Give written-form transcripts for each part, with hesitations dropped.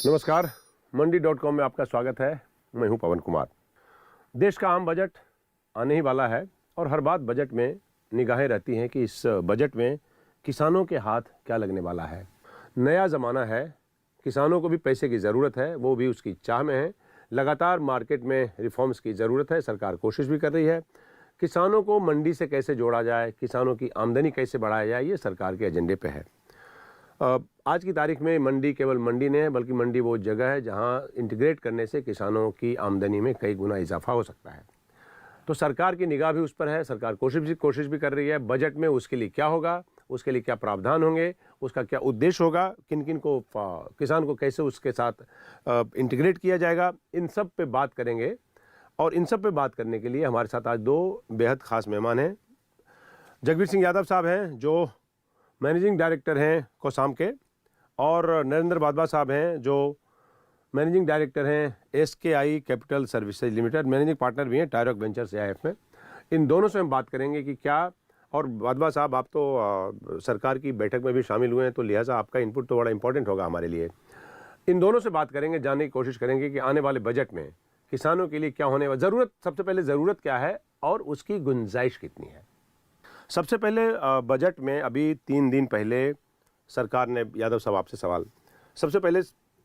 नमस्कार, मंडी.com में आपका स्वागत है। मैं हूं पवन कुमार। देश का आम बजट आने ही वाला है और हर बात बजट में निगाहें रहती हैं कि इस बजट में किसानों के हाथ क्या लगने वाला है। नया ज़माना है, किसानों को भी पैसे की ज़रूरत है, वो भी उसकी चाह में है। लगातार मार्केट में रिफॉर्म्स की ज़रूरत है, सरकार कोशिश भी कर रही है। किसानों को मंडी से कैसे जोड़ा जाए, किसानों की आमदनी कैसे बढ़ाया जाए, ये सरकार के एजेंडे पे है। आज की तारीख में मंडी केवल मंडी नहीं है, बल्कि मंडी वो जगह है जहां इंटीग्रेट करने से किसानों की आमदनी में कई गुना इजाफा हो सकता है। तो सरकार की निगाह भी उस पर है, सरकार कोशिश भी कर रही है। बजट में उसके लिए क्या होगा, उसके लिए क्या प्रावधान होंगे, उसका क्या उद्देश्य होगा, किन किन को किसान को कैसे उसके साथ इंटीग्रेट किया जाएगा, इन सब पे बात करेंगे। और इन सब पे बात करने के लिए हमारे साथ आज दो बेहद ख़ास मेहमान हैं। जगबीर सिंह यादव साहब हैं जो मैनेजिंग डायरेक्टर हैं कोसाम के, और नरेंद्र वाधवा साहब हैं जो मैनेजिंग डायरेक्टर हैं SKI capital services limited, managing partner भी हैं टायरॉक वेंचर्स AIF में। इन दोनों से हम बात करेंगे कि क्या, और वाधवा साहब आप तो सरकार की बैठक में भी शामिल हुए हैं, तो लिहाजा आपका इनपुट तो बड़ा इंपॉर्टेंट होगा हमारे लिए। इन दोनों से बात करेंगे, जानने की कोशिश करेंगे कि आने वाले बजट में किसानों के लिए क्या होने वाला, ज़रूरत, सबसे पहले ज़रूरत क्या है और उसकी गुंजाइश कितनी है। सबसे पहले बजट में अभी 3 दिन पहले सरकार ने, यादव साहब आपसे सवाल, सबसे पहले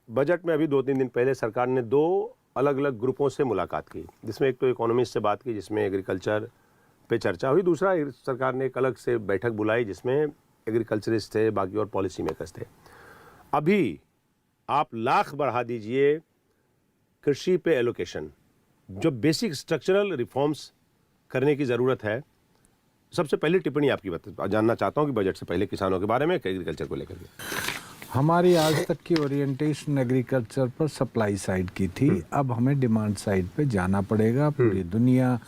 बजट में अभी 2-3 दिन पहले सरकार ने 2 अलग अलग ग्रुपों से मुलाकात की, जिसमें एक तो इकोनॉमिस्ट से बात की जिसमें एग्रीकल्चर पे चर्चा हुई, दूसरा सरकार ने एक अलग से बैठक बुलाई जिसमें एग्रीकल्चरिस्ट थे, बाकी और पॉलिसी मेकर्स थे। अभी आप लाख बढ़ा दीजिए कृषि पे एलोकेशन, जो बेसिक स्ट्रक्चरल रिफॉर्म्स करने की ज़रूरत है। सबसे पहले टिप्पणी आपकी जानना चाहता हूं कि बजट से पहले किसानों के बारे में, एग्रीकल्चर को लेकर के। हमारी आज तक की ओरिएंटेशन एग्रीकल्चर पर सप्लाई साइड की थी, अब हमें डिमांड साइड पे जाना पड़ेगा। पूरी दुनिया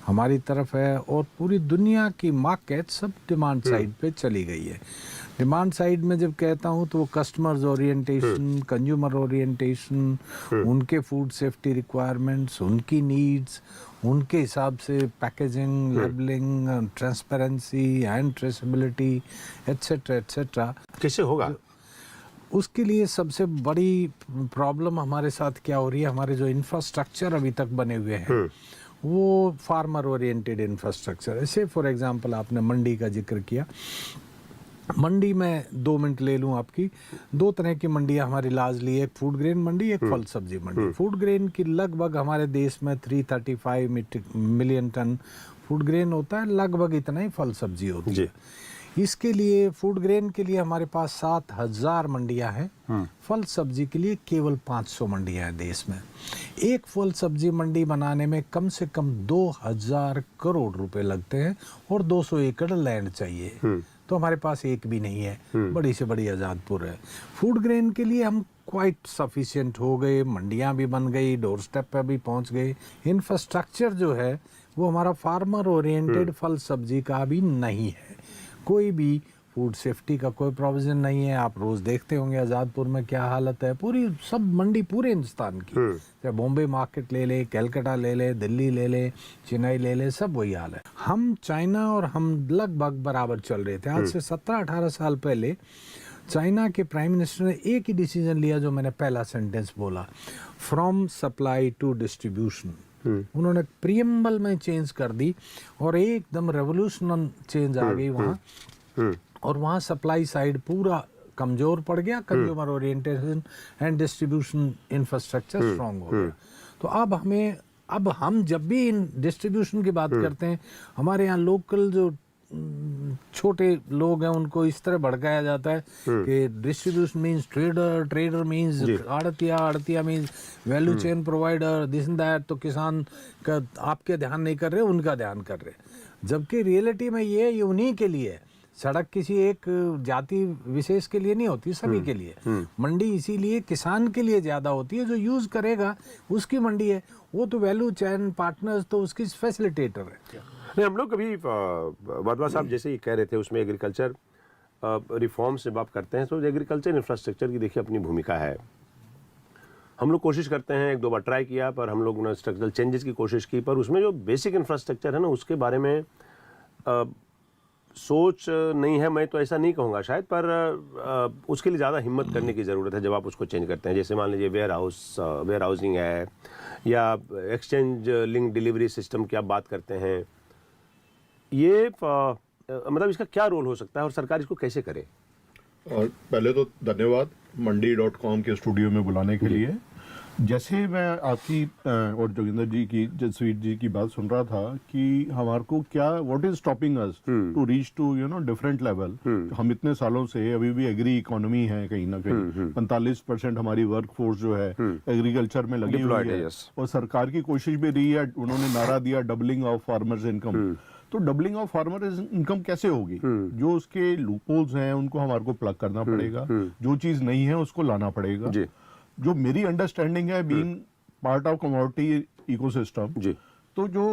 हमारी तरफ है और पूरी दुनिया की मार्केट सब डिमांड साइड पे चली गई है। डिमांड साइड में जब कहता हूँ तो वो कस्टमर्स ओरिएंटेशन, कंज्यूमर ओरिएंटेशन, उनके फूड सेफ्टी रिक्वायरमेंट्स, उनकी नीड्स, उनके हिसाब से packaging, labelling, transparency and traceability etcetera etcetera कैसे होगा। उसके लिए सबसे बड़ी प्रॉब्लम हमारे साथ क्या हो रही है, हमारे जो इंफ्रास्ट्रक्चर अभी तक बने हुए हैं वो फार्मर ओरिएंटेड इंफ्रास्ट्रक्चर। ऐसे फॉर एग्जांपल आपने मंडी का जिक्र किया, मंडी में 2 मिनट ले लूं आपकी, 2 तरह की मंडियां हमारी लार्जली, एक फूड ग्रेन मंडी, एक फल सब्जी मंडी। फूड ग्रेन की लगभग हमारे देश में 335 मिलियन टन फूड ग्रेन होता है, लगभग इतना ही फल सब्जी होती है। इसके लिए फूड ग्रेन के लिए हमारे पास 7,000 मंडियां हैं, फल सब्जी के लिए केवल 500 मंडियां हैं देश में। एक फल सब्जी मंडी बनाने में कम से कम 2,000 करोड़ रुपए लगते हैं और 200 एकड़ लैंड चाहिए, तो हमारे पास एक भी नहीं है, बड़ी से बड़ी आज़ादपुर है। फूड ग्रेन के लिए हम क्वाइट सफिशिएंट हो गए, मंडियां भी बन गई, डोर स्टेप पे भी पहुंच गए। इंफ्रास्ट्रक्चर जो है वो हमारा फार्मर ओरिएंटेड फल सब्जी का भी नहीं है, कोई भी फूड सेफ्टी का कोई प्रोविजन नहीं है। आप रोज देखते होंगे आज़ादपुर में क्या हालत है, पूरी सब मंडी पूरे हिंदुस्तान की, चाहे बॉम्बे मार्केट ले ले, कलकत्ता ले ले, दिल्ली ले ले, चेन्नई ले ले, सब वही हाल है। हम चाइना और हम लगभग बराबर चल रहे थे। आज से 17-18 साल पहले चाइना के प्राइम मिनिस्टर ने एक ही डिसीजन लिया जो मैंने पहला सेंटेंस बोला, फ्रॉम सप्लाई टू डिस्ट्रीब्यूशन। उन्होंने प्रीएम्बल में चेंज कर दी और एकदम रेवोल्यूशनल चेंज आ गई वहाँ, और वहाँ सप्लाई साइड पूरा कमजोर पड़ गया, consumer orientation and distribution infrastructure strong हो गया। तो अब हम जब भी इन डिस्ट्रीब्यूशन की बात करते हैं, हमारे यहाँ लोकल जो छोटे लोग हैं उनको इस तरह भड़काया जाता है कि distribution means trader, trader means आड़तिया, आड़तिया means value chain provider, this and that. तो किसान का आपके ध्यान नहीं कर रहे, उनका ध्यान कर रहे, जबकि रियलिटी में ये उन्हीं के लिए है। सड़क किसी एक जाति विशेष के लिए नहीं होती, सभी के लिए। मंडी इसीलिए किसान के लिए ज्यादा होती है, जो यूज करेगा उसकी मंडी है, वो तो वैल्यू चेन पार्टनर्स तो उसकी फैसिलिटेटर है। नहीं, हम लोग कभी वाधवा साहब जैसे ही कह रहे थे उसमें एग्रीकल्चर रिफॉर्म से बात करते हैं, तो एग्रीकल्चर इंफ्रास्ट्रक्चर की देखिए अपनी भूमिका है। हम लोग कोशिश करते हैं, 1-2 बार ट्राई किया, पर हम लोग ने स्ट्रक्चरल चेंजेस की कोशिश की, पर उसमें जो बेसिक इंफ्रास्ट्रक्चर है ना, उसके बारे में सोच नहीं है, मैं तो ऐसा नहीं कहूँगा शायद, पर उसके लिए ज़्यादा हिम्मत करने की ज़रूरत है जब आप उसको चेंज करते हैं। जैसे मान लीजिए वेयर हाउसिंग है या एक्सचेंज लिंक डिलीवरी सिस्टम की आप बात करते हैं, ये मतलब इसका क्या रोल हो सकता है और सरकार इसको कैसे करे? और पहले तो धन्यवाद मंडी.com के स्टूडियो में बुलाने के लिए। जैसे मैं आपकी और जोगिंदर जी की, जसवीर जी की बात सुन रहा था कि हमारे को क्या, what is stopping us to reach to different level. हम इतने सालों से अभी भी एग्री इकोनॉमी है, कहीं ना कहीं 45% हमारी वर्क फोर्स जो है एग्रीकल्चर में लगी हुई है। और सरकार की कोशिश भी रही है, उन्होंने नारा दिया डबलिंग ऑफ फार्मर्स इनकम। तो डबलिंग ऑफ फार्मर इनकम कैसे होगी? जो उसके लूपहोल्स हैं उनको हमारे को प्लग करना पड़ेगा, जो चीज नहीं है उसको लाना पड़ेगा। जो मेरी अंडरस्टैंडिंग है, being part of commodity ecosystem, तो जो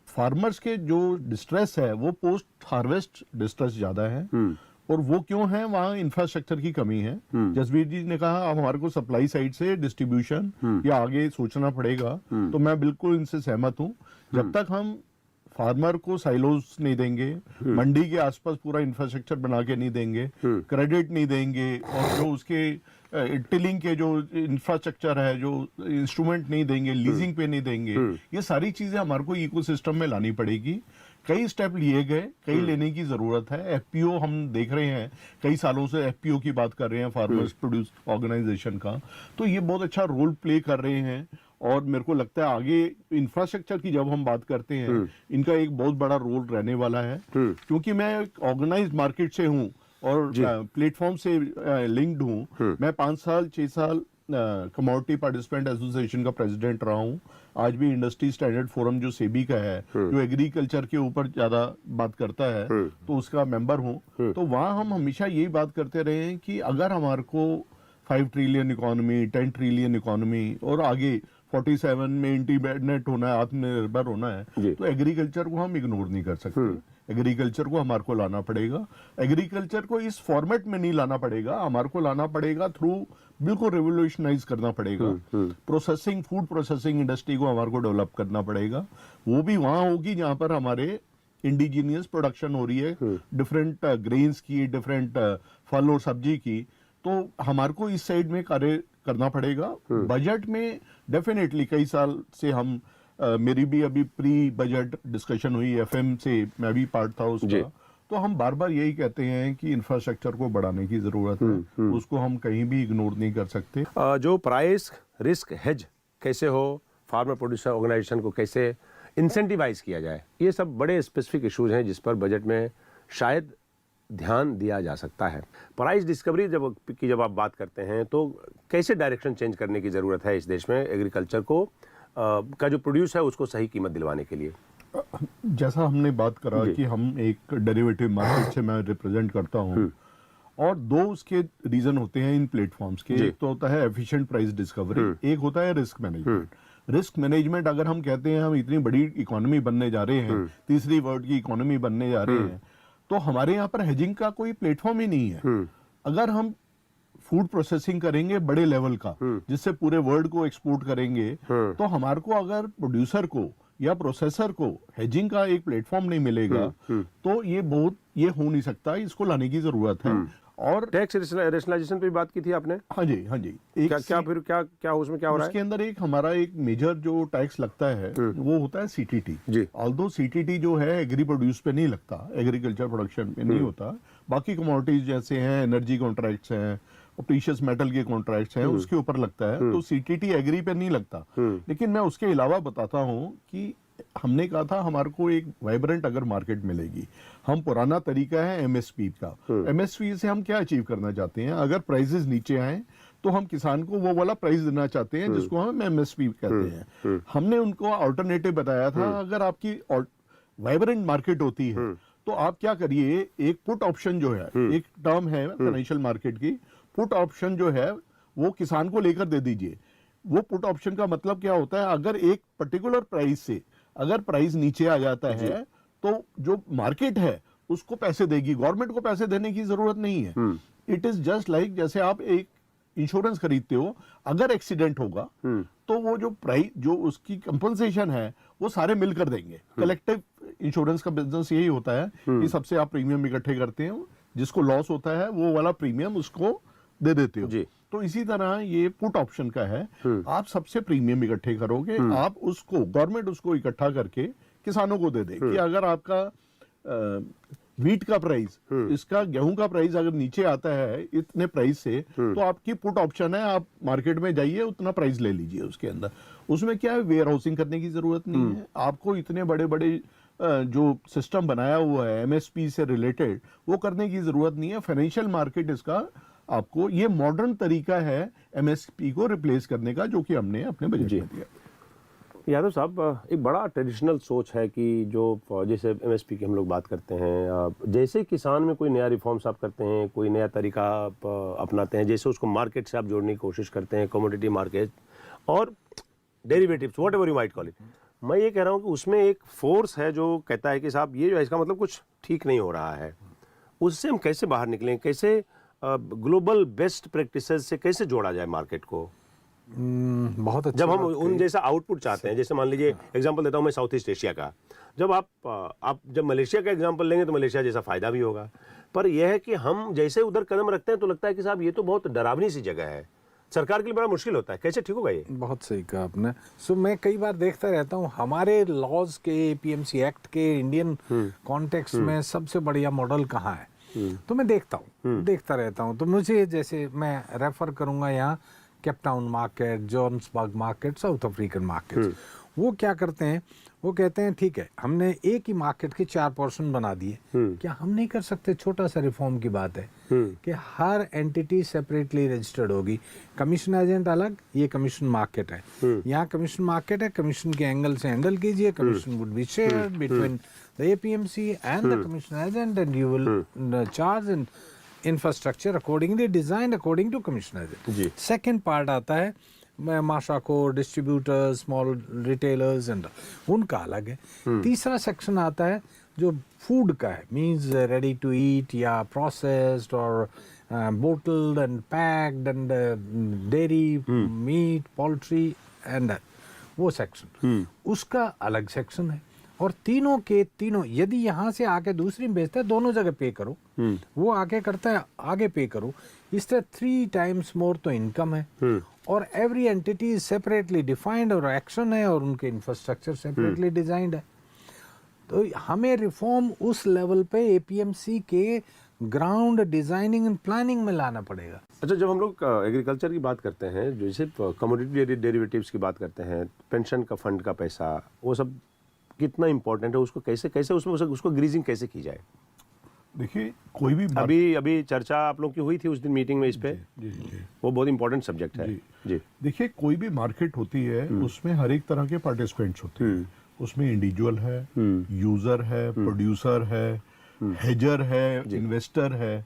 फार्मर्स के जो डिस्ट्रेस है वो पोस्ट हार्वेस्ट डिस्ट्रेस ज्यादा है। और वो क्यों है? वहाँ इंफ्रास्ट्रक्चर की कमी है। जसवीर जी ने कहा अब हमारे को सप्लाई साइड से डिस्ट्रीब्यूशन या आगे सोचना पड़ेगा, तो मैं बिल्कुल इनसे सहमत हूँ। जब तक हम फार्मर को साइलोज नहीं देंगे, मंडी के आसपास पूरा इंफ्रास्ट्रक्चर बना के नहीं देंगे, क्रेडिट नहीं देंगे, और जो उसके टिलिंग के जो इंफ्रास्ट्रक्चर है, जो इंस्ट्रूमेंट नहीं देंगे, लीजिंग पे नहीं देंगे, ये सारी चीजें हमारे को इकोसिस्टम में लानी पड़ेगी। कई स्टेप लिए गए, कई लेने की जरूरत है। एफपीओ हम देख रहे हैं, कई सालों से एफपीओ की बात कर रहे हैं, फार्मर्स प्रोड्यूस ऑर्गेनाइजेशन का, तो ये बहुत अच्छा रोल प्ले कर रहे हैं। और मेरे को लगता है आगे इंफ्रास्ट्रक्चर की जब हम बात करते हैं, इनका एक बहुत बड़ा रोल रहने वाला है। क्योंकि मैं ऑर्गेनाइज्ड मार्केट से हूँ और प्लेटफॉर्म से लिंक्ड हूँ। मैं 5-6 साल कमोडिटी पार्टिसिपेंट एसोसिएशन का प्रेसिडेंट रहा हूँ। आज भी इंडस्ट्री स्टैंडर्ड फोरम जो सेबी का है, जो एग्रीकल्चर के ऊपर ज्यादा बात करता है, तो उसका मेंबर हूँ। तो वहाँ हम हमेशा यही बात करते रहे हैं कि अगर हमारे को 5 ट्रिलियन इकोनॉमी, 10 ट्रिलियन इकोनॉमी और आगे 47 में इंडिपेंडेंट होना है, आत्मनिर्भर होना है, तो एग्रीकल्चर को हम इग्नोर नहीं कर सकते। एग्रीकल्चर को हमारे को लाना पड़ेगा। एग्रीकल्चर को इस फॉर्मेट में नहीं लाना पड़ेगा, हमारे को लाना पड़ेगा थ्रू, बिल्कुल रिवोल्यूशनाइज करना पड़ेगा। प्रोसेसिंग, फूड प्रोसेसिंग इंडस्ट्री को हमारे को डेवलप करना पड़ेगा। वो भी वहां होगी जहां पर हमारे इंडिजीनियस प्रोडक्शन हो रही है, डिफरेंट ग्रेन्स की, डिफरेंट फल और सब्जी की। तो हमारे को इस साइड में कार्य करना पड़ेगा। बजट में डेफिनेटली कई साल से हम मेरी भी अभी प्री बजट डिस्कशन हुई, एफएम से मैं भी पार्ट था उसका, तो हम बार बार यही कहते हैं कि इंफ्रास्ट्रक्चर को बढ़ाने की जरूरत है। उसको हम कहीं भी इग्नोर नहीं कर सकते। जो प्राइस रिस्क हेज कैसे हो, फार्मर प्रोड्यूसर ऑर्गेनाइजेशन को कैसे इंसेंटिवाइज किया जाए, ये सब बड़े स्पेसिफिक इश्यूज हैं जिस पर बजट में शायद ध्यान दिया जा सकता है। प्राइस डिस्कवरी जब आप बात करते हैं, तो कैसे डायरेक्शन चेंज करने की ज़रूरत है इस देश में एग्रीकल्चर को का जो प्रोड्यूस है उसको सही कीमत दिलवाने के लिए? जैसा हमने बात करा कि हम एक डेरिवेटिव मार्केट से मैं रिप्रेजेंट करता हूँ, और दो उसके रीजन होते हैं इन प्लेटफॉर्म्स के। एक तो होता है एफिशिएंट प्राइस डिस्कवरी, एक होता है रिस्क मैनेजमेंट। रिस्क मैनेजमेंट, अगर हम कहते हैं हम इतनी बड़ी इकोनॉमी बनने जा रहे हैं, तीसरी वर्ल्ड की इकोनॉमी बनने जा रहे हैं, तो हमारे यहाँ पर हेजिंग का कोई प्लेटफॉर्म ही नहीं है। अगर हम फूड प्रोसेसिंग करेंगे बड़े लेवल का, जिससे पूरे वर्ल्ड को एक्सपोर्ट करेंगे, तो हमारे को अगर प्रोड्यूसर को या प्रोसेसर को हेजिंग का एक प्लेटफॉर्म नहीं मिलेगा, तो ये हो नहीं सकता। इसको लाने की जरूरत है। और टैक्स रेशनलाइजेशन पे बात की थी आपने? हाँ जी, हाँ जी। क्या उसमें क्या हो रहा है? उसके अंदर हमारा एक मेजर जो टैक्स लगता है वो होता है सीटीटी। ऑल्दो सीटीटी जो है एग्री प्रोड्यूस पे नहीं लगता, एग्रीकल्चर प्रोडक्शन पे नहीं होता। बाकी कमोडिटीज जैसे हैं, एनर्जी कॉन्ट्रैक्ट्स हैं, प्रीशियस मेटल के कॉन्ट्रैक्ट्स हैं, उसके ऊपर लगता है। तो सीटीटी एग्री पे नहीं लगता। लेकिन मैं उसके अलावा बताता हूँ कि हमने कहा था हमारे को एक वाइब्रेंट अगर मार्केट मिलेगी, हम पुराना तरीका है एमएसपी का। एमएसपी से हम क्या अचीव करना चाहते हैं? अगर प्राइसेस नीचे आए तो हम किसान को वो वाला प्राइस देना चाहते हैं जिसको हम एमएसपी कहते हैं। हमने उनको अल्टरनेटिव बताया था, अगर आपकी वाइब्रेंट मार्केट होती है तो आप क्या करिए, एक पुट ऑप्शन जो है, एक टर्म है फाइनेंशियल मार्केट की, पुट ऑप्शन जो है वो किसान को लेकर दे दीजिए। वो पुट ऑप्शन का मतलब क्या होता है? अगर एक पर्टिकुलर प्राइस से अगर प्राइस नीचे आ जाता है तो जो मार्केट है उसको पैसे देगी, गवर्नमेंट को पैसे देने की जरूरत नहीं है। इट इज जस्ट लाइक जैसे आप एक इंश्योरेंस खरीदते हो, अगर एक्सीडेंट होगा तो वो जो प्राइस, जो उसकी कंपनसेशन है, वो सारे मिलकर देंगे, कलेक्टिव इंश्योरेंस का बिजनेस यही होता है कि सबसे आप प्रीमियम इकट्ठे करते हैं, जिसको लॉस होता है वो वाला प्रीमियम उसको दे देते हो जी। तो इसी तरह ये पुट ऑप्शन का है, आप सबसे प्रीमियम इकट्ठे करोगे, आप उसको गवर्नमेंट उसको इकट्ठा करके किसानों को दे दे कि अगर आपका वीट का प्राइस, इसका गेहूं का प्राइस अगर नीचे आता है इतने प्राइस से, तो आपकी पुट ऑप्शन है, आप मार्केट में जाइए उतना प्राइस ले लीजिए। उसके अंदर उसमें क्या है, वेयर हाउसिंग करने की जरूरत नहीं है आपको, इतने बड़े बड़े जो सिस्टम बनाया हुआ है एमएसपी से रिलेटेड वो करने की जरूरत नहीं है। फाइनेंशियल मार्केट इसका आपको, ये मॉडर्न तरीका है एमएसपी को रिप्लेस करने का, जो कि हमने अपने बजट में दिया। यादव साहब, एक बड़ा ट्रेडिशनल सोच है कि जो जैसे एमएसपी की हम लोग बात करते हैं, जैसे किसान में कोई नया रिफॉर्म्स आप करते हैं, कोई नया तरीका आप अपनाते हैं, जैसे उसको मार्केट से आप जोड़ने की कोशिश करते हैं, कमोडिटी मार्केट और derivatives, what ever you might call it, मैं ये कह रहा हूँ कि उसमें एक फोर्स है जो कहता है कि साहब ये जो है इसका मतलब कुछ ठीक नहीं हो रहा है, उससे हम कैसे बाहर निकलें, कैसे ग्लोबल बेस्ट प्रैक्टिसेस से कैसे जोड़ा जाए मार्केट को? बहुत अच्छा। जब हम उन जैसा आउटपुट चाहते हैं, जैसे मान लीजिए एग्जांपल देता हूं मैं साउथ ईस्ट एशिया का, जब आप जब मलेशिया का एग्जांपल लेंगे तो मलेशिया जैसा फायदा भी होगा, पर यह है कि हम जैसे उधर कदम रखते हैं तो लगता है कि साहब ये तो बहुत डरावनी सी जगह है, सरकार के लिए बड़ा मुश्किल होता है, कैसे ठीक होगा ये? बहुत सही कहा आपने। सो मैं कई बार देखता रहता हूँ हमारे लॉज के, एपीएमसी एक्ट के इंडियन कॉन्टेक्स्ट में सबसे बढ़िया मॉडल कहाँ है, तो मैं देखता रहता हूँ। तो मुझे, जैसे मैं रेफर करूंगा यहाँ Cape Town market, Johannesburg market, south African market, वो क्या करते हैं, वो कहते हैं ठीक है हमने एक ही मार्केट के 4 पोर्शन बना दिए, क्या हम नहीं कर सकते, छोटा सा रिफॉर्म की बात है कि हर एंटिटी सेपरेटली रजिस्टर्ड होगी, कमीशन एजेंट अलग, ये कमीशन मार्केट है, यहाँ कमीशन मार्केट है, कमीशन के एंगल से हैंडल कीजिए, commission would be shared between the APMC and the commission agent and you will charge and infrastructure accordingly designed according to commission agent. Second part आता है माशा को, डिस्ट्रीब्यूटर्स, स्मॉल रिटेलर्स एंड उनका अलग है। तीसरा सेक्शन आता है जो फूड का है, मींस रेडी टू ईट या प्रोसेस्ड और bottled and packed and dairy meat, poultry and वो सेक्शन, उसका अलग सेक्शन है। और तीनों के तीनों, यदि यहाँ से आके दूसरी में बेचता है, दोनों जगह पे करो, वो आके करता है आगे पे करो, इस तरह 3 times मोर तो इनकम है। और every entity is separately defined और एक्शन है और उनके इंफ्रास्ट्रक्चर सेपरेटली डिजाइंड है। तो हमें रिफॉर्म उस लेवल पे एपीएमसी के ग्राउंड डिजाइनिंग एंड प्लानिंग में लाना पड़ेगा। अच्छा, जब हम लोग एग्रीकल्चर की बात करते हैं, जैसे कमोडिटी डेरिवेटिव्स की बात करते हैं, पेंशन का फंड का पैसा, वो सब कितना इंपॉर्टेंट है, उसको कैसे कैसे उसमें उसको ग्रीजिंग कैसे की जाए? देखिए, कोई भी अभी चर्चा आप लोग की हुई थी उस दिन मीटिंग में इस पे, वो बहुत इंपॉर्टेंट सब्जेक्ट है। जी, देखिए, कोई भी मार्केट होती है उसमें हर एक तरह के पार्टिसिपेंट्स होते हैं। उसमें इंडिविजुअल है, यूजर है, प्रोड्यूसर है, हेजर है, इन्वेस्टर है,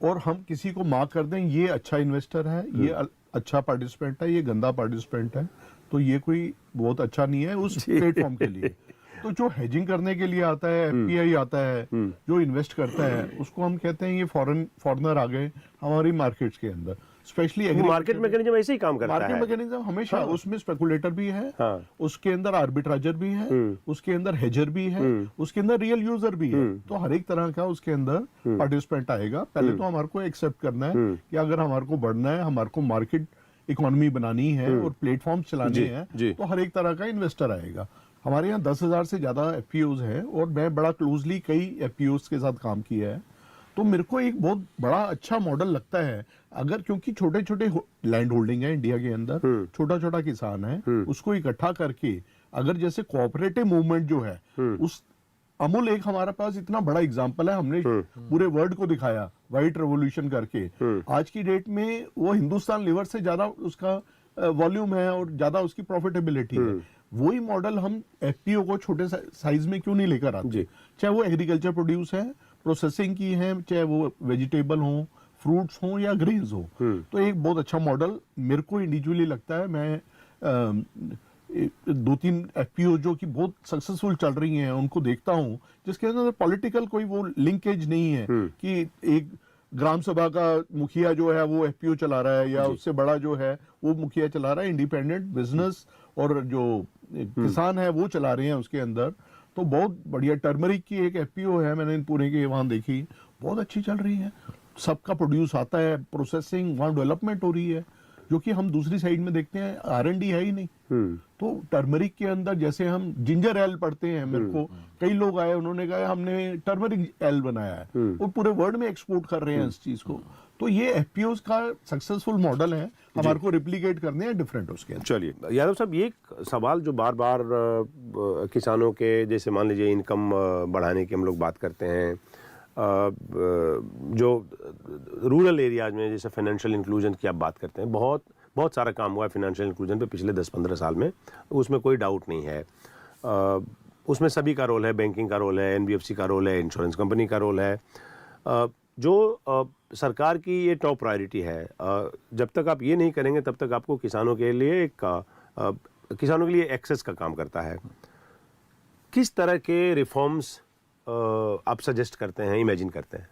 और हम किसी को मार्क कर दें ये अच्छा इन्वेस्टर है, ये अच्छा पार्टिसिपेंट है, ये गंदा पार्टिसिपेंट है, तो ये कोई बहुत अच्छा नहीं है उस प्लेटफॉर्म के लिए। तो जो हेजिंग करने के लिए आता है, एफपीआई आता है, जो इन्वेस्ट करता है, उसको हम कहते हैं ये फॉरेनर आ गए हमारी मार्केट्स के अंदर। स्पेशली मार्केट मैकेनिज्म ऐसे ही काम करता है। मार्केट मैकेनिज्म हमेशा उसमें स्पेकुलेटर भी है, उसके अंदर आर्बिट्राजर भी है, उसके अंदर हेजर भी है, उसके अंदर रियल यूजर भी है। तो हर एक तरह का उसके अंदर पार्टिसिपेंट आएगा। पहले तो हमारे को एक्सेप्ट करना है कि अगर हमारे को बढ़ना है, हमारे को मार्केट इकोनॉमी बनानी है और प्लेटफॉर्म चलाने हैं, तो हर एक तरह का इन्वेस्टर आएगा। हमारे यहाँ 10,000 से ज्यादा एफपीओज हैं और मैं बड़ा क्लोजली कई एफपीओज के साथ काम किया है। तो मेरे को एक बहुत बड़ा अच्छा मॉडल लगता है, अगर, क्योंकि छोटे छोटे लैंड होल्डिंग है इंडिया के अंदर, छोटा छोटा किसान है, उसको इकट्ठा करके अगर जैसे कोऑपरेटिव मूवमेंट जो है, उस अमूल एक हमारे पास इतना बड़ा एग्जांपल है, हमने पूरे वर्ल्ड को दिखाया व्हाइट रेवोल्यूशन करके। आज की डेट में वो हिंदुस्तान लीवर से ज्यादा उसका वॉल्यूम है और ज्यादा उसकी प्रॉफिटेबिलिटी है। वही मॉडल हम एफपीओ को छोटे साइज में क्यों नहीं लेकर आते, चाहे वो एग्रीकल्चर प्रोड्यूस है, प्रोसेसिंग की है, चाहे वो वेजिटेबल हो, फ्रूट्स हो या ग्रेन्स हो। तो एक बहुत अच्छा मॉडल मेरे को इंडिविजुअली लगता है। मैं 2-3 एफपीओ जो कि बहुत सक्सेसफुल चल रही हैं उनको देखता हूं, जिसके अंदर पॉलिटिकल कोई वो लिंकेज नहीं है कि एक ग्राम सभा का मुखिया जो है वो एफपीओ चला रहा है या उससे बड़ा जो है वो मुखिया चला रहा है। इंडिपेंडेंट बिजनेस और जो किसान है वो चला रहे हैं उसके अंदर। तो बहुत बढ़िया। टर्मरिक की एक एफपीओ है, मैंने पुणे के वहाँ देखी, बहुत अच्छी चल रही है। सबका प्रोड्यूस आता है, प्रोसेसिंग वहाँ डेवलपमेंट हो रही है, जो कि हम दूसरी साइड में देखते हैं R&D है ही नहीं। तो टर्मरिक के अंदर जैसे हम जिंजर एल पढ़ते हैं, मेरे को कई लोग आए, उन्होंने कहा हमने टर्मरिक एल बनाया है, और पूरे वर्ल्ड में एक्सपोर्ट कर रहे हैं इस चीज को। तो ये एफपीओ का सक्सेसफुल मॉडल है, हमारे को रिप्लिकेट करने हैं डिफरेंट उसके अंदर। चलिए यादव साहब, ये एक सवाल जो बार बार किसानों के, जैसे मान लीजिए इनकम बढ़ाने की हम लोग बात करते हैं, जो रूरल एरियाज में जैसे फाइनेंशियल इंक्लूजन की आप बात करते हैं, बहुत सारा काम हुआ है फाइनेंशियल इंक्लूजन पे पिछले 10-15 साल में, उसमें कोई डाउट नहीं है। उसमें सभी का रोल है, बैंकिंग का रोल है, एनबीएफसी का रोल है, इंश्योरेंस कंपनी का रोल है। जो सरकार की ये टॉप प्रायोरिटी है, जब तक आप ये नहीं करेंगे तब तक आपको किसानों के लिए एक्सेस का काम करता है। किस तरह के रिफॉर्म्स आप सजेस्ट करते हैं, इमेजिन करते हैं?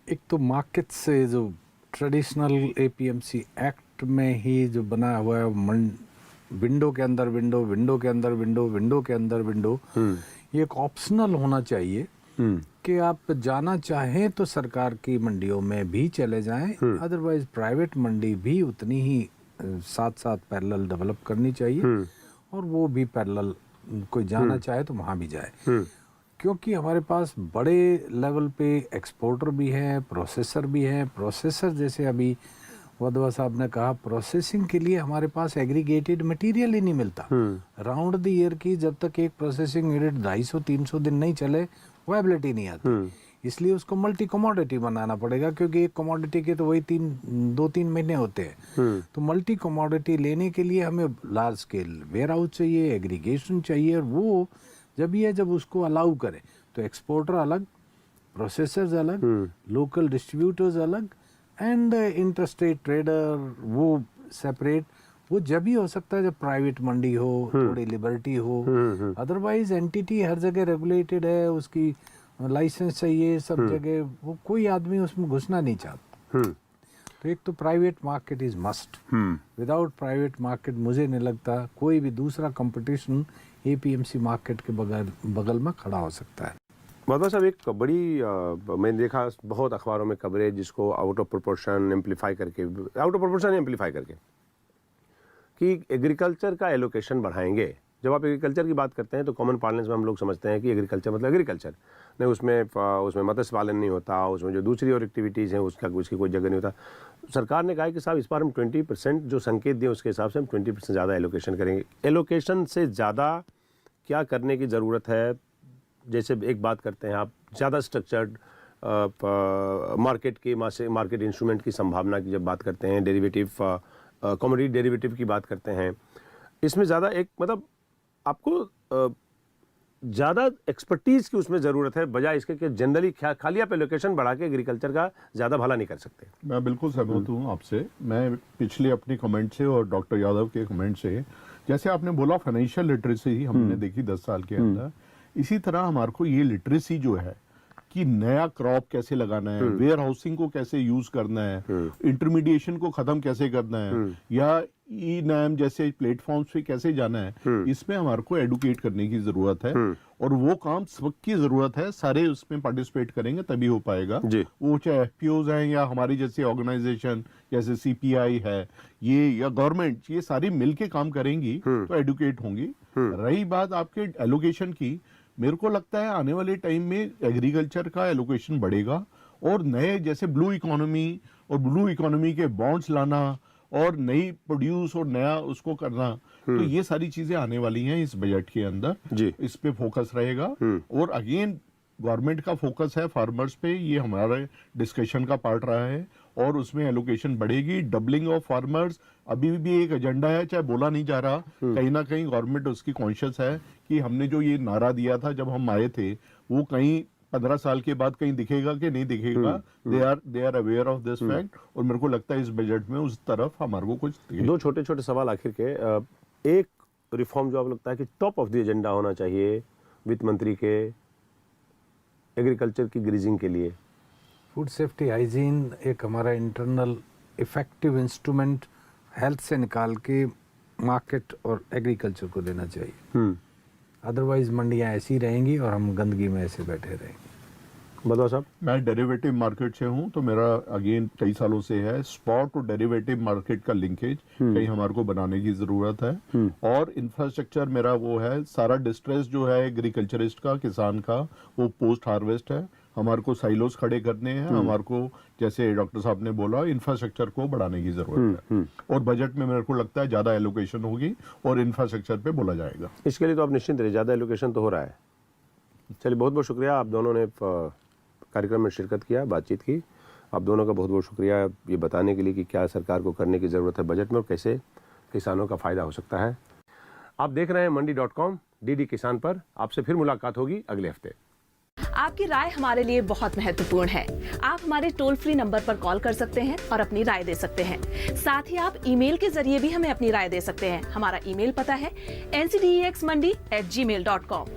एक तो मार्केट से जो ट्रेडिशनल एपीएमसी एक्ट में ही जो बना हुआ है, विंडो के अंदर विंडो, विंडो के अंदर विंडो, विंडो के अंदर विंडो, ये एक ऑप्शनल होना चाहिए कि आप जाना चाहें तो सरकार की मंडियों में भी चले जाएं, अदरवाइज प्राइवेट मंडी भी उतनी ही साथ साथ पैरेलल डेवलप करनी चाहिए, और वो भी पैरेलल कोई जाना चाहे तो वहाँ भी जाए। क्योंकि हमारे पास बड़े लेवल पे एक्सपोर्टर भी हैं, प्रोसेसर भी हैं। प्रोसेसर जैसे अभी वधवा साहब ने कहा, प्रोसेसिंग के लिए हमारे पास एग्रीगेटेड मटेरियल ही नहीं मिलता। राउंड द ईयर की जब तक एक प्रोसेसिंग यूनिट 250-300 दिन नहीं चले, वायबिलिटी नहीं आती। इसलिए उसको मल्टी कमोडिटी बनाना पड़ेगा, क्योंकि एक कमोडिटी के तो वही 2-3 महीने होते हैं। तो मल्टी कमोडिटी लेने के लिए हमें लार्ज स्केल वेयर हाउस चाहिए, एग्रीगेशन चाहिए, और वो जब उसको अलाउ करें तो एक्सपोर्टर अलग, प्रोसेसर्स अलग, लोकल डिस्ट्रीब्यूटर्स अलग, एंड इंटरस्टेट ट्रेडर वो सेपरेट। वो जब ही हो सकता है जब प्राइवेट मंडी हो, थोड़ी लिबर्टी हो। अदरवाइज एंटिटी हर जगह रेगुलेटेड है, उसकी लाइसेंस चाहिए सब जगह, वो कोई आदमी उसमें घुसना नहीं चाहता। तो एक तो private market is must. Without private market मुझे नहीं लगता कोई भी दूसरा कंपटीशन एपीएमसी मार्केट के बगल में खड़ा हो सकता है। वधवा साहब, एक बड़ी मैंने देखा बहुत अखबारों में कवरेज, जिसको आउट ऑफ प्रोपोर्शन एम्पलीफाई करके कि एग्रीकल्चर का एलोकेशन बढ़ाएंगे। जब आप एग्रीकल्चर की बात करते हैं तो कॉमन पार्लेंस में हम लोग समझते हैं कि एग्रीकल्चर मतलब एग्रीकल्चर नहीं, उसमें मत्स्य पालन नहीं होता, उसमें जो दूसरी और एक्टिविटीज़ हैं उसकी कोई जगह नहीं होता। सरकार ने कहा कि साहब इस बार हम 20% जो संकेत दिए उसके हिसाब से हम 20% ज़्यादा एलोकेशन करेंगे। एलोकेशन से ज़्यादा क्या करने की ज़रूरत है? जैसे एक बात करते हैं आप, ज़्यादा स्ट्रक्चर्ड मार्केट इंस्ट्रूमेंट की संभावना की जब बात करते हैं, डेरिवेटिव कमोडिटी डेरिवेटिव की बात करते हैं, इसमें ज़्यादा एक मतलब आपको ज़्यादा एक्सपर्टीज़ की उसमें ज़रूरत है, बजाय इसके कि जनरली खाली आप एलोकेशन बढ़ा के एग्रीकल्चर का ज़्यादा भला नहीं कर सकते। मैं बिल्कुल सहमत हूँ आपसे। मैं पिछले अपने कमेंट से और डॉक्टर यादव के कमेंट से, जैसे आपने बोला फाइनेंशियल लिटरेसी हमने देखी 10 साल के अंदर, इसी तरह हमारे को ये लिटरेसी जो है कि नया क्रॉप कैसे लगाना है, वेयर हाउसिंग को कैसे यूज करना है, इंटरमीडिएशन को खत्म कैसे करना है, या ई नाम जैसे प्लेटफॉर्म्स पे कैसे जाना है, इसमें हमारे को एडुकेट करने की जरूरत है। और वो काम सबकी जरूरत है, सारे उसमें पार्टिसिपेट करेंगे तभी हो पाएगा। वो चाहे एफपीओज हैं या हमारी जैसे ऑर्गेनाइजेशन जैसे सीपीआई है, ये या गवर्नमेंट, ये सारी मिलके काम करेंगी तो एडुकेट होंगी। रही बात आपके एलोकेशन की, मेरे को लगता है आने वाले टाइम में एग्रीकल्चर का एलोकेशन बढ़ेगा, और नए जैसे ब्लू इकोनॉमी और ब्लू इकोनॉमी के बॉन्ड्स लाना और नई प्रोड्यूस और नया उसको करना, तो ये सारी चीजें आने वाली हैं इस बजट के अंदर। इस पे फोकस रहेगा। और अगेन गवर्नमेंट का फोकस है फार्मर्स पे, ये हमारा डिस्कशन का पार्ट रहा है, और उसमें एलोकेशन बढ़ेगी। डबलिंग ऑफ फार्मर्स अभी भी एक एजेंडा है, चाहे बोला नहीं जा रहा, कहीं ना कहीं गवर्नमेंट उसकी कॉन्शियस है कि हमने जो ये नारा दिया था जब हम आए थे, वो कहीं 15 साल के बाद कहीं दिखेगा कि नहीं दिखेगा। They are aware of this fact, और मेरे को लगता है इस बजट में उस तरफ हमारे को कुछ दो छोटे छोटे सवाल आखिर के। एक रिफॉर्म जो आप लगता है कि टॉप ऑफ द एजेंडा होना चाहिए वित्त मंत्री के एग्रीकल्चर की ग्रीजिंग के लिए? फूड सेफ्टी हाइजीन एक हमारा इंटरनल इफेक्टिव इंस्ट्रूमेंट हेल्थ से निकाल के मार्केट और एग्रीकल्चर को देना चाहिए। अदरवाइज मंडियां ऐसी रहेंगी और हम गंदगी में ऐसे बैठे रहेंगे। बदवा साहब, मैं डेरिवेटिव मार्केट से हूं, तो मेरा अगेन कई सालों से है स्पॉट और डेरिवेटिव मार्केट का लिंकेज कहीं हमारे को बनाने की जरूरत है। और इंफ्रास्ट्रक्चर मेरा वो है, सारा डिस्ट्रेस जो है एग्रीकल्चरिस्ट का, किसान का, वो पोस्ट हार्वेस्ट है। हमारे को साइलोस खड़े करने हैं, हमारे को जैसे डॉक्टर साहब ने बोला इंफ्रास्ट्रक्चर को बढ़ाने की जरूरत है। और बजट में मेरे को लगता है ज्यादा एलोकेशन होगी और इंफ्रास्ट्रक्चर पे बोला जाएगा। इसके लिए तो आप निश्चिंत रहिए, ज़्यादा एलोकेशन तो हो रहा है। चलिए, बहुत बहुत शुक्रिया, आप दोनों ने कार्यक्रम में शिरकत किया, बातचीत की। आप दोनों का बहुत बहुत शुक्रिया ये बताने के लिए कि क्या सरकार को करने की ज़रूरत है बजट में और कैसे किसानों का फ़ायदा हो सकता है। आप देख रहे हैं मंडी.com, डीडी किसान पर। आपसे फिर मुलाकात होगी अगले हफ्ते। आपकी राय हमारे लिए बहुत महत्वपूर्ण है। आप हमारे टोल फ्री नंबर पर कॉल कर सकते हैं और अपनी राय दे सकते हैं। साथ ही आप ईमेल के जरिए भी हमें अपनी राय दे सकते हैं। हमारा ईमेल पता है ncdexmandi@gmail.com।